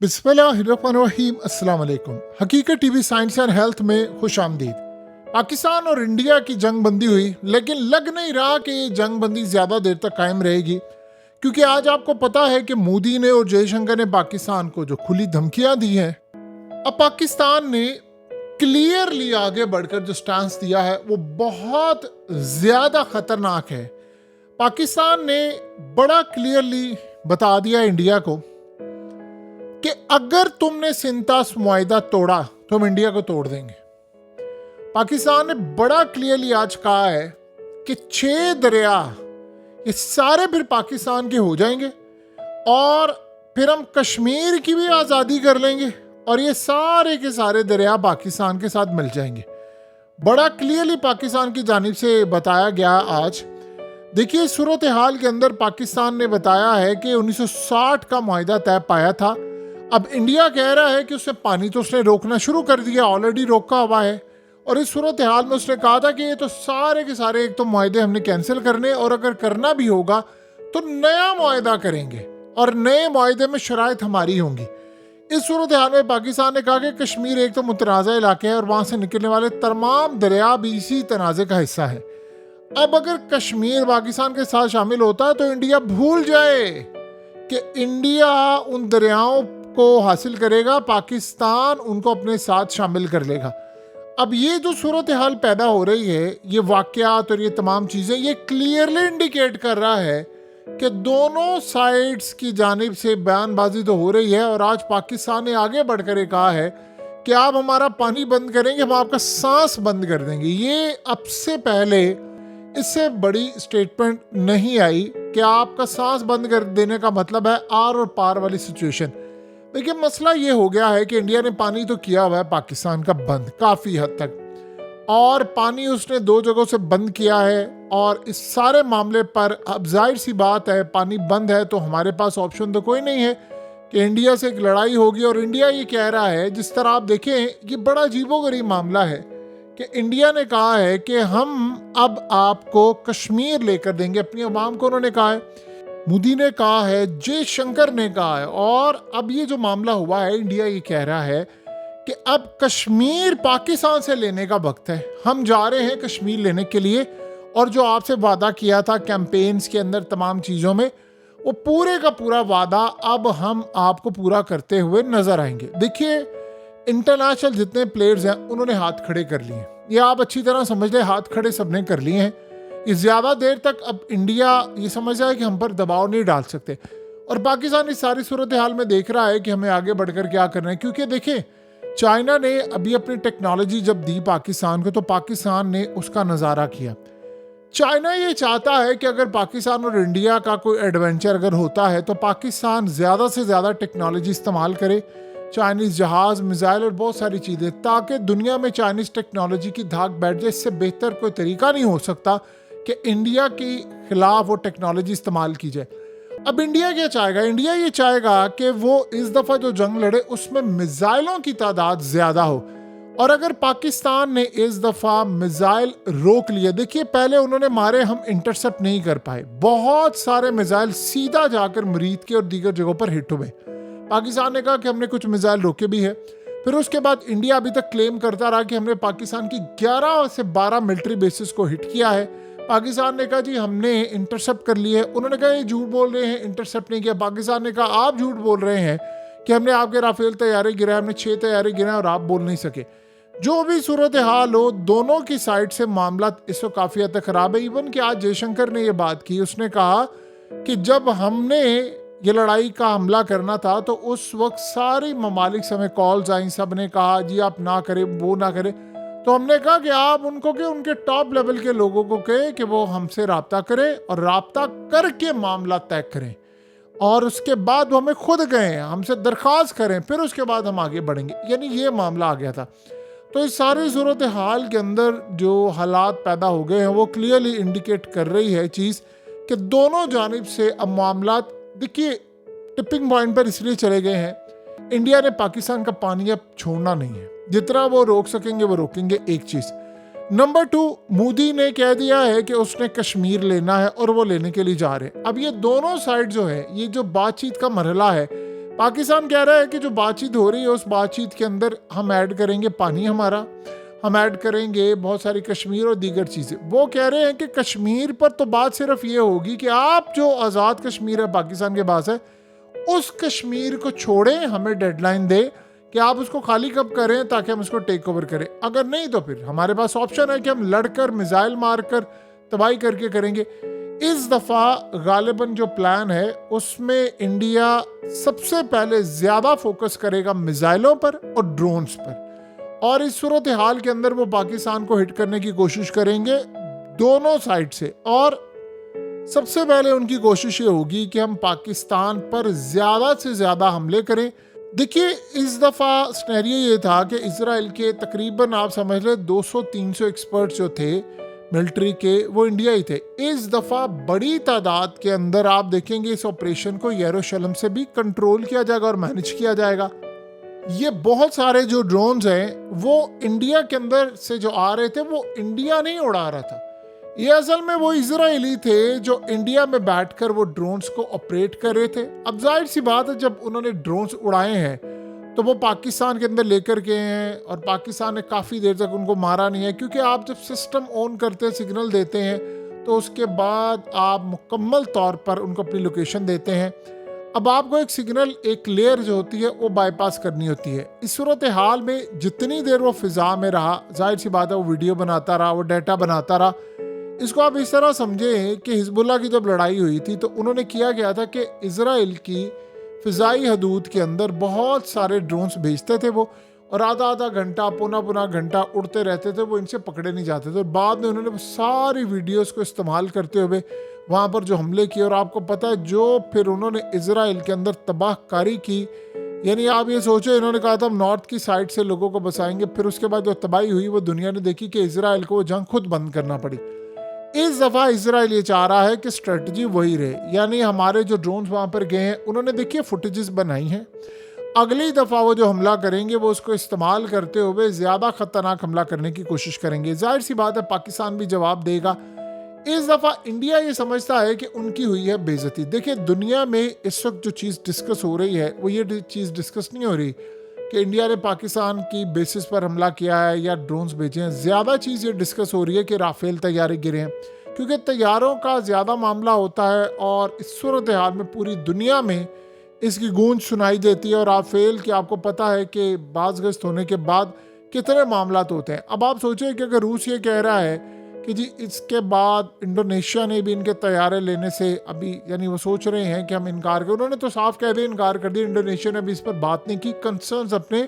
बिस्मिल्लाहिर्रहमानिर्रहीम। अस्सलाम वालेकुम। हकीकत टीवी साइंस एंड हेल्थ में खुश आमदीद। पाकिस्तान और इंडिया की जंग बंदी हुई, लेकिन लग नहीं रहा कि ये जंग बंदी ज़्यादा देर तक कायम रहेगी, क्योंकि आज आपको पता है कि मोदी ने और जयशंकर ने पाकिस्तान को जो खुली धमकियां दी हैं, अब पाकिस्तान ने क्लियरली आगे बढ़कर जो स्टांस दिया है वो बहुत ज़्यादा ख़तरनाक है। पाकिस्तान ने बड़ा क्लियरली बता दिया इंडिया को कि अगर तुमने सिंतास मुआहिदा तोड़ा तो हम इंडिया को तोड़ देंगे। पाकिस्तान ने बड़ा क्लियरली आज कहा है कि 6 दरिया ये सारे फिर पाकिस्तान के हो जाएंगे और फिर हम कश्मीर की भी आज़ादी कर लेंगे और ये सारे के सारे दरिया पाकिस्तान के साथ मिल जाएंगे। बड़ा क्लियरली पाकिस्तान की जानिब से बताया गया आज। देखिए, सूरत हाल के अंदर पाकिस्तान ने बताया है कि 1960 का मुआहिदा तय पाया था। अब इंडिया कह रहा है कि उससे पानी तो उसने रोकना शुरू कर दिया, ऑलरेडी रोका हुआ है, और इस सूरत हाल में उसने कहा था कि ये तो सारे के सारे एक तो मुआहिदे हमने कैंसिल करने, और अगर करना भी होगा तो नया मुआहिदा करेंगे और नए मुआहिदे में शराइत हमारी होंगी। इस सूरत हाल में पाकिस्तान ने कहा कि कश्मीर एक तो मुतनाज़ा इलाके है और वहाँ से निकलने वाले तमाम दरिया भी इसी तनाज़े का हिस्सा है। अब अगर कश्मीर पाकिस्तान के साथ शामिल होता है तो इंडिया भूल जाए कि इंडिया उन दरियाओं को हासिल करेगा, पाकिस्तान उनको अपने साथ शामिल कर लेगा। अब ये जो सूरत हाल पैदा हो रही है, ये वाक़यात और ये तमाम चीज़ें, ये क्लियरली इंडिकेट कर रहा है कि दोनों साइड्स की जानिब से बयानबाजी तो हो रही है। और आज पाकिस्तान ने आगे बढ़कर ये कहा है कि आप हमारा पानी बंद करेंगे, हम आपका सांस बंद कर देंगे। ये अब से पहले इससे बड़ी स्टेटमेंट नहीं आई कि आपका सांस बंद कर देने का मतलब है आर और पार वाली सिचुएशन। देखिए, मसला ये हो गया है कि इंडिया ने पानी तो किया हुआ है पाकिस्तान का बंद काफ़ी हद तक, और पानी उसने 2 जगहों से बंद किया है। और इस सारे मामले पर अब जाहिर सी बात है, पानी बंद है तो हमारे पास ऑप्शन तो कोई नहीं है कि इंडिया से एक लड़ाई होगी। और इंडिया ये कह रहा है, जिस तरह आप देखें, ये बड़ा अजीबोगरीब मामला है कि इंडिया ने कहा है कि हम अब आपको कश्मीर लेकर देंगे, अपनी आवाम को उन्होंने कहा है, मोदी ने कहा है, जयशंकर ने कहा है। और अब ये जो मामला हुआ है, इंडिया ये कह रहा है कि अब कश्मीर पाकिस्तान से लेने का वक्त है, हम जा रहे हैं कश्मीर लेने के लिए, और जो आपसे वादा किया था कैंपेन्स के अंदर तमाम चीज़ों में, वो पूरे का पूरा वादा अब हम आपको पूरा करते हुए नजर आएंगे। देखिए, इंटरनेशनल जितने प्लेयर्स हैं उन्होंने हाथ खड़े कर लिए हैं, ये आप अच्छी तरह समझ लें, हाथ खड़े सबने कर लिए हैं। ये ज़्यादा देर तक अब इंडिया ये समझ रहा है कि हम पर दबाव नहीं डाल सकते, और पाकिस्तान इस सारी सूरत हाल में देख रहा है कि हमें आगे बढ़कर क्या करना है। क्योंकि देखिए, चाइना ने अभी अपनी टेक्नोलॉजी जब दी पाकिस्तान को तो पाकिस्तान ने उसका नज़ारा किया। चाइना ये चाहता है कि अगर पाकिस्तान और इंडिया का कोई एडवेंचर अगर होता है तो पाकिस्तान ज़्यादा से ज़्यादा टेक्नोलॉजी इस्तेमाल करे, चाइनीज़ जहाज़, मिसाइल और बहुत सारी चीज़ें, ताकि दुनिया में चाइनीज़ टेक्नोलॉजी की धाक बैठ जाए। इससे बेहतर कोई तरीका नहीं हो सकता कि इंडिया के खिलाफ वो टेक्नोलॉजी इस्तेमाल की जाए। अब इंडिया क्या चाहेगा? इंडिया ये चाहेगा कि वो इस दफ़ा जो जंग लड़े उसमें मिसाइलों की तादाद ज़्यादा हो, और अगर पाकिस्तान ने इस दफ़ा मिसाइल रोक लिए, देखिए पहले उन्होंने मारे, हम इंटरसेप्ट नहीं कर पाए, बहुत सारे मिसाइल सीधा जाकर मरीद के और दीगर जगहों पर हिट हुए। पाकिस्तान ने कहा कि हमने कुछ मिसाइल रोके भी है। फिर उसके बाद इंडिया अभी तक क्लेम करता रहा कि हमने पाकिस्तान की 11 से 12 मिलिट्री बेसिस को हिट किया है। पाकिस्तान ने कहा जी हमने इंटरसेप्ट कर लिए। उन्होंने कहा ये झूठ बोल रहे हैं, इंटरसेप्ट नहीं किया। पाकिस्तान ने कहा आप झूठ बोल रहे हैं कि हमने आपके राफेल तैयारे गिराए, हमने 6 तैयारे गिराए और आप बोल नहीं सके। जो भी सूरत हाल हो, दोनों की साइड से मामला इस वक्त काफ़ी हद तक ख़राब है। इवन कि आज जयशंकर ने ये बात की, उसने कहा कि जब हमने ये लड़ाई का हमला करना था तो उस वक्त सारी ममालिक से हमें कॉल्स आई, सब ने कहा जी आप ना करें, वो ना करें। तो हमने कहा कि आप उनको के उनके टॉप लेवल के लोगों को कहें कि वो हमसे राब्ता करें और राब्ता करके मामला तय करें, और उसके बाद वो हमें खुद कहें, हमसे दरख्वास्त करें, फिर उसके बाद हम आगे बढ़ेंगे। यानी ये मामला आ गया था। तो इस सारी सूरत हाल के अंदर जो हालात पैदा हो गए हैं वो क्लियरली इंडिकेट कर रही है चीज़ कि दोनों जानिब से अब मामला, देखिए, टिपिंग पॉइंट पर इसलिए चले गए हैं। इंडिया ने पाकिस्तान का पानी अब छोड़ना नहीं है, जितना वो रोक सकेंगे वो रोकेंगे, एक चीज़। नंबर 2, मोदी ने कह दिया है कि उसने कश्मीर लेना है और वो लेने के लिए जा रहे हैं। अब ये दोनों साइड जो है, ये जो बातचीत का मरहला है, पाकिस्तान कह रहा है कि जो बातचीत हो रही है उस बातचीत के अंदर हम ऐड करेंगे पानी हमारा, हम ऐड करेंगे बहुत सारी कश्मीर और दीगर चीज़ें। वो कह रहे हैं कि कश्मीर पर तो बात सिर्फ ये होगी कि आप जो आज़ाद कश्मीर है पाकिस्तान के पास है उस कश्मीर को छोड़ें, हमें डेडलाइन दे कि आप उसको खाली कब करें ताकि हम उसको टेक ओवर करें। अगर नहीं तो फिर हमारे पास ऑप्शन है कि हम लड़कर मिसाइल मारकर तबाही करके करेंगे। इस दफ़ा गालिबन जो प्लान है उसमें इंडिया सबसे पहले ज़्यादा फोकस करेगा मिसाइलों पर और ड्रोन्स पर, और इस सूरत हाल के अंदर वो पाकिस्तान को हिट करने की कोशिश करेंगे दोनों साइड से। और सबसे पहले उनकी कोशिश ये होगी कि हम पाकिस्तान पर ज़्यादा से ज़्यादा हमले करें। देखिए इस दफ़ा स्नैरियो ये था कि इजराइल के तकरीबन आप समझ लें 200-300 एक्सपर्ट्स जो थे मिलिट्री के वो इंडिया ही थे। इस दफ़ा बड़ी तादाद के अंदर आप देखेंगे इस ऑपरेशन को यरूशलेम से भी कंट्रोल किया जाएगा और मैनेज किया जाएगा। ये बहुत सारे जो ड्रोन्स हैं वो इंडिया के अंदर से जो आ रहे थे वो इंडिया नहीं उड़ा रहा था, ये असल में वो इजरायली थे जो इंडिया में बैठकर वो ड्रोन्स को ऑपरेट कर रहे थे। अब जाहिर सी बात है जब उन्होंने ड्रोन्स उड़ाए हैं तो वो पाकिस्तान के अंदर लेकर गए हैं और पाकिस्तान ने काफ़ी देर तक उनको मारा नहीं है, क्योंकि आप जब सिस्टम ऑन करते हैं सिग्नल देते हैं तो उसके बाद आप मुकम्मल तौर पर उनको अपनी लोकेशन देते हैं। अब आपको एक सिग्नल एक लेयर जो होती है वो बाईपास करनी होती है। इस सूरत हाल में जितनी देर वो फिजा में रहा, जाहिर सी बात है वो वीडियो बनाता रहा, वो डाटा बनाता रहा। इसको आप इस तरह समझें कि हिजबुल्लाह की जब लड़ाई हुई थी तो उन्होंने किया गया था कि इजराइल की फ़िज़ाई हदूद के अंदर बहुत सारे ड्रोन्स भेजते थे वो, और आधा आधा घंटा पुनः घंटा उड़ते रहते थे, वो इनसे पकड़े नहीं जाते थे। और बाद में उन्होंने सारी वीडियोस को इस्तेमाल करते हुए वहाँ पर जो हमले किए, और आपको पता है जो फिर उन्होंने इजराइल के अंदर तबाहकारी की, यानी आप ये सोचो इन्होंने कहा था हम नॉर्थ की साइड से लोगों को बसाएंगे, फिर उसके बाद जो तबाही हुई वो दुनिया ने देखी कि इजराइल को वो जंग खुद बंद करना पड़ी। इस दफ़ा इजराइल ये चाह रहा है कि स्ट्रेटजी वही रहे, यानी हमारे जो ड्रोन्स वहाँ पर गए हैं उन्होंने देखिए फुटेजेस बनाई हैं, अगली दफ़ा वो जो हमला करेंगे वो उसको इस्तेमाल करते हुए ज़्यादा ख़तरनाक हमला करने की कोशिश करेंगे। जाहिर सी बात है पाकिस्तान भी जवाब देगा। इस दफ़ा इंडिया ये समझता है कि उनकी हुई है बेइज्जती। देखिए दुनिया में इस वक्त जो चीज़ डिस्कस हो रही है वो ये चीज़ डिस्कस नहीं हो रही कि इंडिया ने पाकिस्तान की बेसिस पर हमला किया है या ड्रोन्स भेजे हैं। ज़्यादा चीज़ ये डिस्कस हो रही है कि राफेल तैयारे गिरे हैं, क्योंकि तैयारों का ज़्यादा मामला होता है और इस सूरत हाल में पूरी दुनिया में इसकी गूंज सुनाई देती है। और राफेल की आपको पता है कि बाज़गश्त होने के बाद कितने मामला होते हैं। अब आप सोचिए कि अगर रूस ये कह रहा है कि जी इसके बाद इंडोनेशिया ने भी इनके तैयारे लेने से अभी, यानी वो सोच रहे हैं कि हम इनकार करें, उन्होंने तो साफ कह दिया इनकार कर दिया, इंडोनेशिया ने भी इस पर बात नहीं की, कंसर्न्स अपने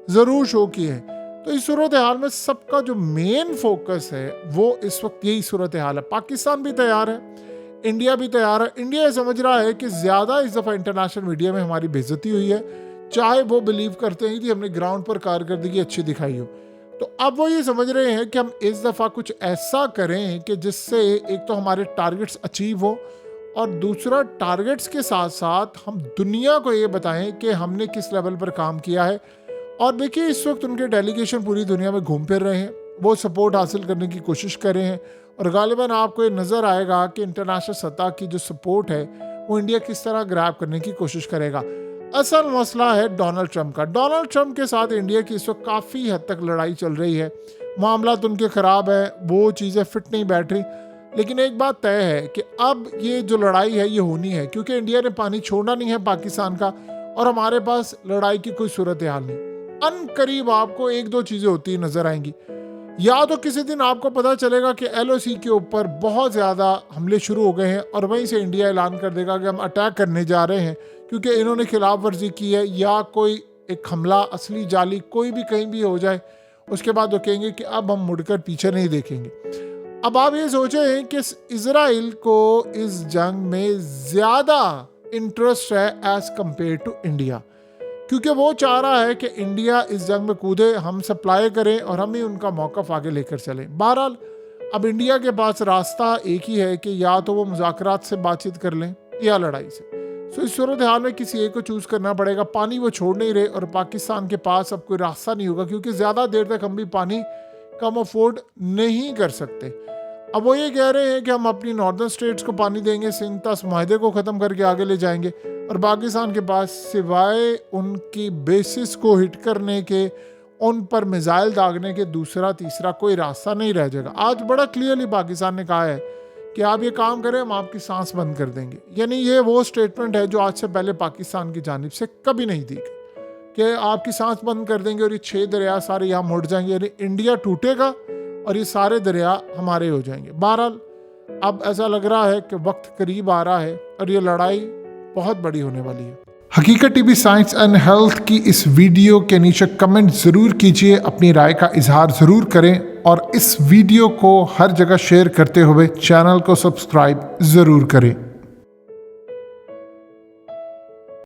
ज़रूर शो किए हैं। तो इस सूरत हाल में सबका जो मेन फोकस है वो इस वक्त यही सूरत हाल है। पाकिस्तान भी तैयार है, इंडिया भी तैयार है। इंडिया ये समझ रहा है कि ज़्यादा इस दफ़ा इंटरनेशनल मीडिया में हमारी बेइज्जती हुई है, चाहे वो बिलीव करते हैं कि हमने ग्राउंड पर कारकर्दगी अच्छी दिखाई हो। तो अब वो ये समझ रहे हैं कि हम इस दफ़ा कुछ ऐसा करें कि जिससे एक तो हमारे टारगेट्स अचीव हो और दूसरा टारगेट्स के साथ साथ हम दुनिया को ये बताएं कि हमने किस लेवल पर काम किया है। और देखिए इस वक्त उनके डेलीगेशन पूरी दुनिया में घूम फिर रहे हैं, वो सपोर्ट हासिल करने की कोशिश कर रहे हैं, और गालिबन आपको ये नज़र आएगा कि इंटरनेशनल सतह की जो सपोर्ट है वो इंडिया किस तरह ग्रैब करने की कोशिश करेगा। असल मसला है डोनाल्ड ट्रंप का। डोनाल्ड ट्रंप के साथ इंडिया की इस वक्त काफ़ी हद तक लड़ाई चल रही है, मामला तो उनके ख़राब है, वो चीज़ें फिट नहीं बैठ रही। लेकिन एक बात तय है कि अब ये जो लड़ाई है ये होनी है, क्योंकि इंडिया ने पानी छोड़ना नहीं है पाकिस्तान का, और हमारे पास लड़ाई की कोई सूरत हाल नहीं। अनकरीब आपको एक दो चीज़ें होती नज़र आएंगी। या तो किसी दिन आपको पता चलेगा कि LOC के ऊपर बहुत ज़्यादा हमले शुरू हो गए हैं और वहीं से इंडिया ऐलान कर देगा कि हम अटैक करने जा रहे हैं क्योंकि इन्होंने खिलाफ वर्जी की है, या कोई एक हमला असली जाली कोई भी कहीं भी हो जाए, उसके बाद वो कहेंगे कि अब हम मुड़कर पीछे नहीं देखेंगे। अब आप ये सोचें कि इजराइल को इस जंग में ज़्यादा इंटरेस्ट है एज़ कम्पेयर टू इंडिया, क्योंकि वो चाह रहा है कि इंडिया इस जंग में कूदे, हम सप्लाई करें और हम ही उनका मौक़िफ़ आगे लेकर चलें। बहरहाल अब इंडिया के पास रास्ता एक ही है कि या तो वो मुज़ाकरात से बातचीत कर लें या लड़ाई से। सो इस सूरत हाल में किसी एक को चूज़ करना पड़ेगा। पानी वो छोड़ नहीं रहे और पाकिस्तान के पास अब कोई रास्ता नहीं होगा, क्योंकि ज़्यादा देर तक हम भी पानी कम अफोर्ड नहीं कर सकते। अब वो ये कह रहे हैं कि हम अपनी नॉर्दर्न स्टेट्स को पानी देंगे, सिंध तस माहदे को ख़त्म करके आगे ले जाएंगे, और पाकिस्तान के पास सिवाय उनकी बेसिस को हिट करने के, उन पर मिसाइल दागने के दूसरा तीसरा कोई रास्ता नहीं रह जाएगा। आज बड़ा क्लियरली पाकिस्तान ने कहा है कि आप ये काम करें, हम आपकी सांस बंद कर देंगे। यानी ये वो स्टेटमेंट है जो आज से पहले पाकिस्तान की जानिब से कभी नहीं दी गई कि आपकी सांस बंद कर देंगे और ये 6 दरिया सारे यहाँ मुड़ जाएंगे, यानी इंडिया टूटेगा और ये सारे दरिया हमारे हो जाएंगे। बहरहाल अब ऐसा लग रहा है कि वक्त करीब आ रहा है और ये लड़ाई बहुत बड़ी होने वाली है। हकीकत टीवी साइंस एंड हेल्थ की इस वीडियो के नीचे कमेंट ज़रूर कीजिए, अपनी राय का इजहार ज़रूर करें और इस वीडियो को हर जगह शेयर करते हुए चैनल को सब्सक्राइब ज़रूर करें।